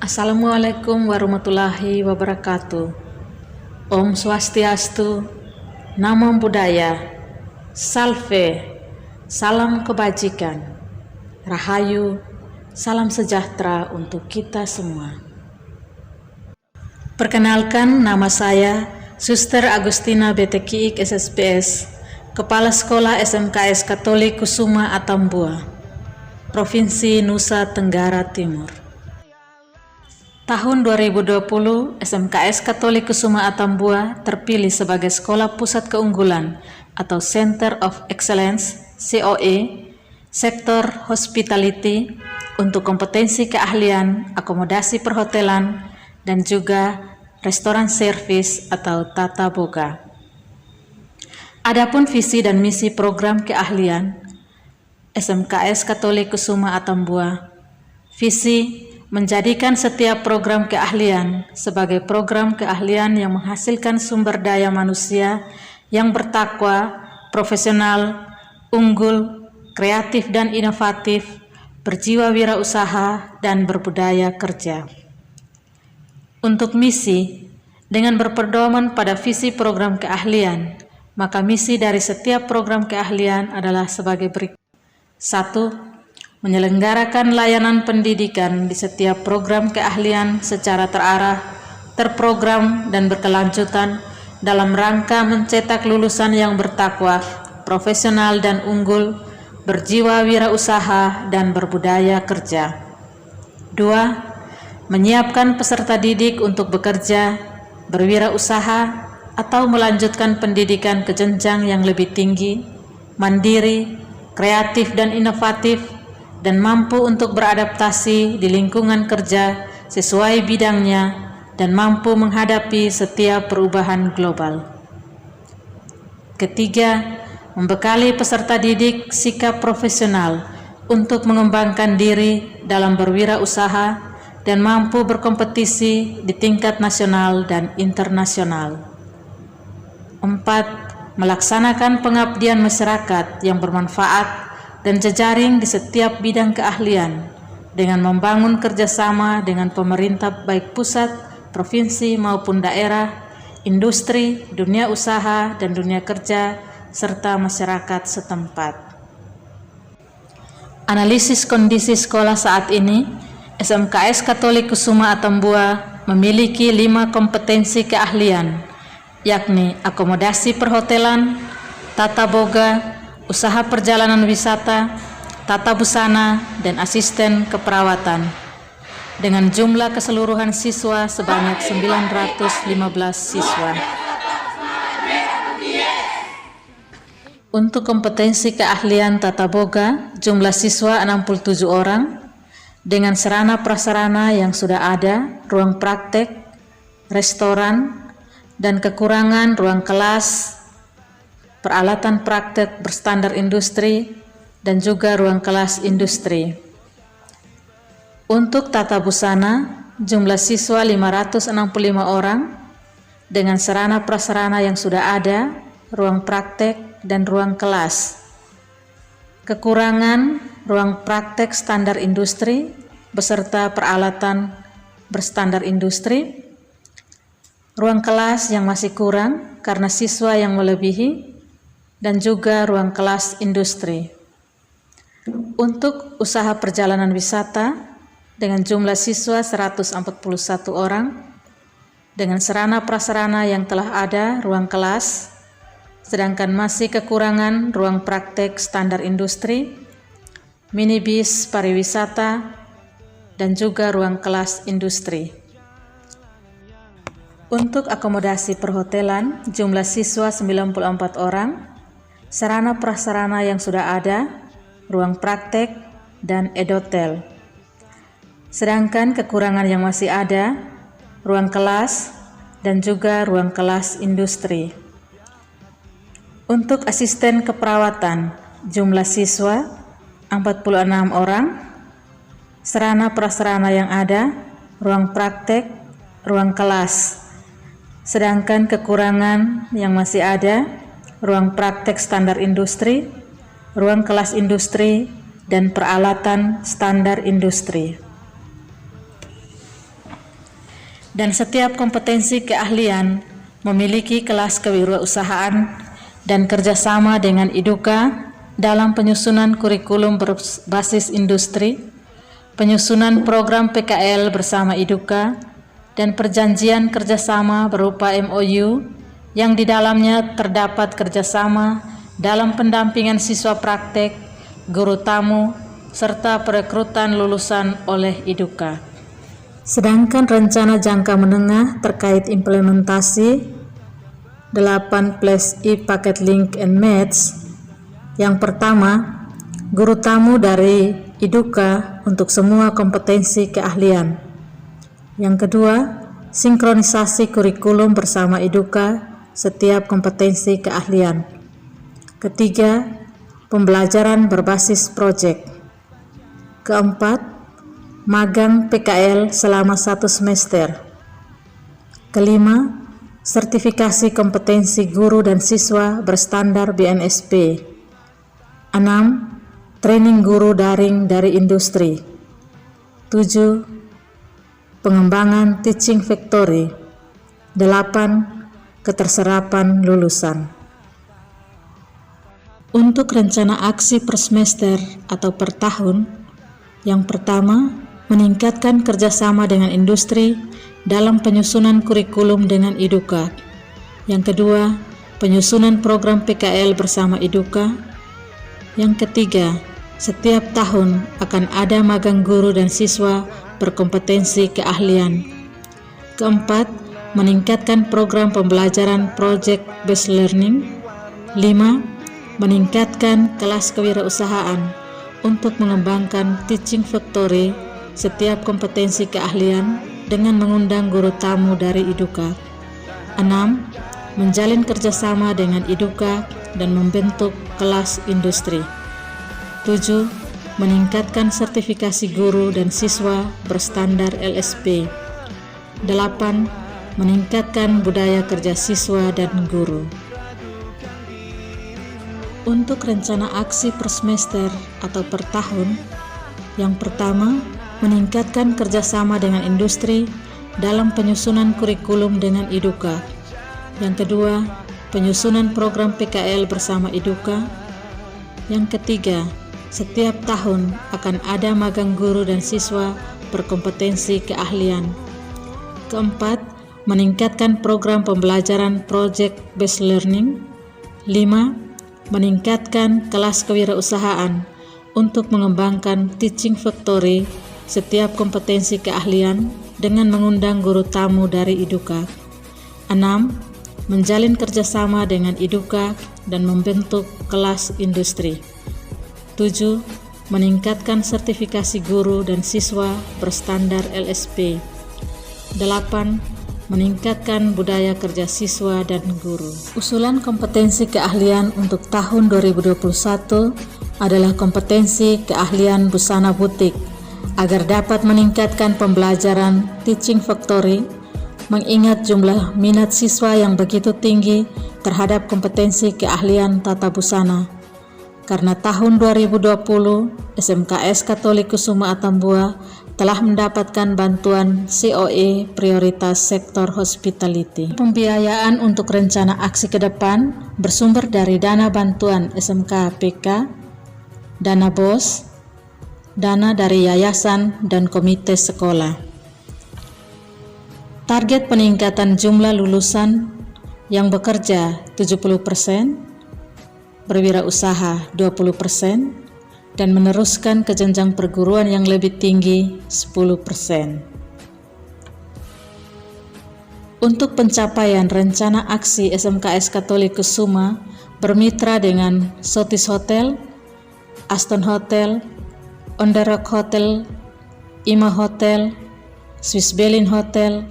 Assalamualaikum warahmatullahi wabarakatuh. Om Swastiastu, Namo Buddhaya, Salve, salam kebajikan, Rahayu, salam sejahtera untuk kita semua. Perkenalkan, nama saya Suster Agustina BTKIK SSPS, Kepala Sekolah SMKS Katolik Kusuma Atambua, Provinsi Nusa Tenggara Timur. Tahun 2020, SMKS Katolik Kusuma Atambua terpilih sebagai Sekolah Pusat Keunggulan atau Center of Excellence (COE) sektor hospitality untuk kompetensi keahlian akomodasi perhotelan dan juga restoran service atau tata boga. Adapun visi dan misi program keahlian SMKS Katolik Kusuma Atambua, visi menjadikan setiap program keahlian sebagai program keahlian yang menghasilkan sumber daya manusia yang bertakwa, profesional, unggul, kreatif dan inovatif, berjiwa wirausaha, dan berbudaya kerja. Untuk misi, dengan berpedoman pada visi program keahlian, maka misi dari setiap program keahlian adalah sebagai berikut. 1. Menyelenggarakan layanan pendidikan di setiap program keahlian secara terarah, terprogram, dan berkelanjutan dalam rangka mencetak lulusan yang bertakwa, profesional dan unggul, berjiwa wirausaha, dan berbudaya kerja. 2. Menyiapkan peserta didik untuk bekerja, berwirausaha, atau melanjutkan pendidikan ke jenjang yang lebih tinggi, mandiri, kreatif dan inovatif, dan mampu untuk beradaptasi di lingkungan kerja sesuai bidangnya dan mampu menghadapi setiap perubahan global. Ketiga, membekali peserta didik sikap profesional untuk mengembangkan diri dalam berwirausaha dan mampu berkompetisi di tingkat nasional dan internasional. 4. Melaksanakan pengabdian masyarakat yang bermanfaat dan jejaring di setiap bidang keahlian dengan membangun kerjasama dengan pemerintah baik pusat, provinsi maupun daerah, industri, dunia usaha dan dunia kerja, serta masyarakat setempat. Analisis kondisi sekolah saat ini, SMKS Katolik Kusuma Atambua memiliki 5 kompetensi keahlian, yakni akomodasi perhotelan, tata boga, usaha perjalanan wisata, tata busana, dan asisten keperawatan, dengan jumlah keseluruhan siswa sebanyak 915 siswa. Untuk kompetensi keahlian tata boga, jumlah siswa 67 orang, dengan sarana prasarana yang sudah ada, ruang praktek, restoran, dan kekurangan ruang kelas, peralatan praktek berstandar industri, dan juga ruang kelas industri. Untuk tata busana, jumlah siswa 565 orang, dengan sarana prasarana yang sudah ada, ruang praktek, dan ruang kelas. Kekurangan ruang praktek standar industri, beserta peralatan berstandar industri, ruang kelas yang masih kurang karena siswa yang melebihi, dan juga ruang kelas industri. Untuk usaha perjalanan wisata dengan jumlah siswa 141 orang, dengan sarana prasarana yang telah ada ruang kelas, sedangkan masih kekurangan ruang praktek standar industri, minibus pariwisata, dan juga ruang kelas industri. Untuk akomodasi perhotelan, jumlah siswa 94 orang, sarana prasarana yang sudah ada, ruang praktek, dan edotel. Sedangkan kekurangan yang masih ada, ruang kelas, dan juga ruang kelas industri. Untuk asisten keperawatan, jumlah siswa 46 orang, sarana prasarana yang ada, ruang praktek, ruang kelas. Sedangkan kekurangan yang masih ada, ruang praktek standar industri, ruang kelas industri, dan peralatan standar industri. dan setiap kompetensi keahlian memiliki kelas kewirausahaan dan kerjasama dengan IDUKA dalam penyusunan kurikulum berbasis industri, penyusunan program PKL bersama IDUKA, dan perjanjian kerjasama berupa MOU yang di dalamnya terdapat kerjasama dalam pendampingan siswa praktek, guru tamu, serta perekrutan lulusan oleh IDUKA. Sedangkan rencana jangka menengah terkait implementasi 8+I paket link and match. Yang pertama, guru tamu dari IDUKA untuk semua kompetensi keahlian. Yang kedua, sinkronisasi kurikulum bersama IDUKA setiap kompetensi keahlian. Ketiga, pembelajaran berbasis proyek. Keempat, magang PKL selama 1 semester. Kelima, sertifikasi kompetensi guru dan siswa berstandar BNSP. 6. Training guru daring dari industri. 7. Pengembangan teaching factory. 8. Keterserapan lulusan. Untuk rencana aksi per semester atau per tahun, yang pertama, meningkatkan kerjasama dengan industri dalam penyusunan kurikulum dengan IDUKA. Yang kedua, penyusunan program PKL bersama IDUKA. Yang ketiga, setiap tahun akan ada magang guru dan siswa berkompetensi keahlian. Keempat, meningkatkan program pembelajaran project based learning. 5. Meningkatkan kelas kewirausahaan untuk mengembangkan teaching factory setiap kompetensi keahlian dengan mengundang guru tamu dari IDUKA. 6. Menjalin kerjasama dengan IDUKA dan membentuk kelas industri. 7. Meningkatkan sertifikasi guru dan siswa berstandar LSP. 8. Meningkatkan budaya kerja siswa dan guru. Untuk rencana aksi per semester atau per tahun, yang pertama, meningkatkan kerjasama dengan industri dalam penyusunan kurikulum dengan IDUKA. Yang kedua, penyusunan program PKL bersama IDUKA. Yang ketiga, setiap tahun akan ada magang guru dan siswa berkompetensi keahlian. Keempat, meningkatkan program pembelajaran project based learning. 5. Meningkatkan kelas kewirausahaan untuk mengembangkan teaching factory setiap kompetensi keahlian dengan mengundang guru tamu dari IDUKA. 6. Menjalin kerjasama dengan IDUKA dan membentuk kelas industri. 7. Meningkatkan sertifikasi guru dan siswa berstandar LSP. 8. Meningkatkan budaya kerja siswa dan guru. Usulan kompetensi keahlian untuk tahun 2021 adalah kompetensi keahlian busana butik agar dapat meningkatkan pembelajaran teaching factory, mengingat jumlah minat siswa yang begitu tinggi terhadap kompetensi keahlian tata busana. Karena tahun 2020 SMKS Katolik Kusuma Atambua telah mendapatkan bantuan COE prioritas sektor hospitality. Pembiayaan untuk rencana aksi ke depan bersumber dari dana bantuan SMK PK, dana BOS, dana dari yayasan dan komite sekolah. Target peningkatan jumlah lulusan yang bekerja 70%, berwirausaha 20%, dan meneruskan ke jenjang perguruan yang lebih tinggi 10%. Untuk pencapaian rencana aksi SMKS Katolik Kusuma bermitra dengan Sotis Hotel, Aston Hotel, On the Rock Hotel, Ima Hotel, Swiss Berlin Hotel,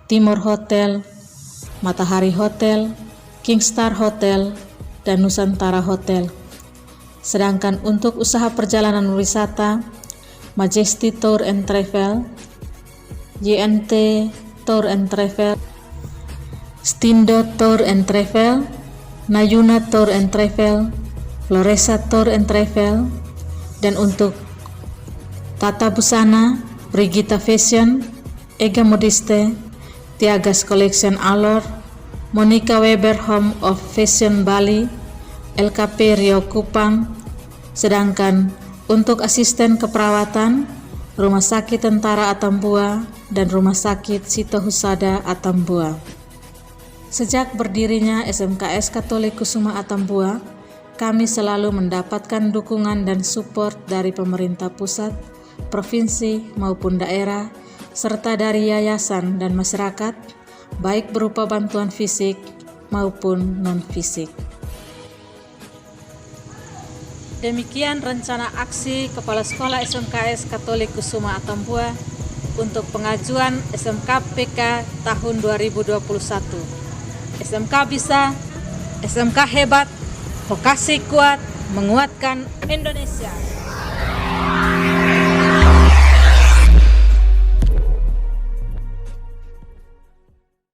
Timur Hotel, Matahari Hotel, Kingstar Hotel, dan Nusantara Hotel. Sedangkan untuk usaha perjalanan wisata, Majesty Tour and Travel, YNT Tour and Travel, Stindo Tour and Travel, Nayuna Tour and Travel, Floresa Tour and Travel, dan untuk tata busana, Brigita Fashion, Ega Modiste, Tiagas Collection Alor, Monica Weber Home of Fashion Bali, LKP Rio Kupang. Sedangkan untuk asisten keperawatan, Rumah Sakit Tentara Atambua dan Rumah Sakit Sito Husada Atambua. Sejak berdirinya SMKS Katolik Kusuma Atambua, kami selalu mendapatkan dukungan dan support dari pemerintah pusat, provinsi maupun daerah, serta dari yayasan dan masyarakat, baik berupa bantuan fisik maupun non-fisik. Demikian rencana aksi Kepala Sekolah SMKS Katolik Kusuma Atambua untuk pengajuan SMK-PK tahun 2021. SMK bisa, SMK hebat, vokasi kuat, menguatkan Indonesia.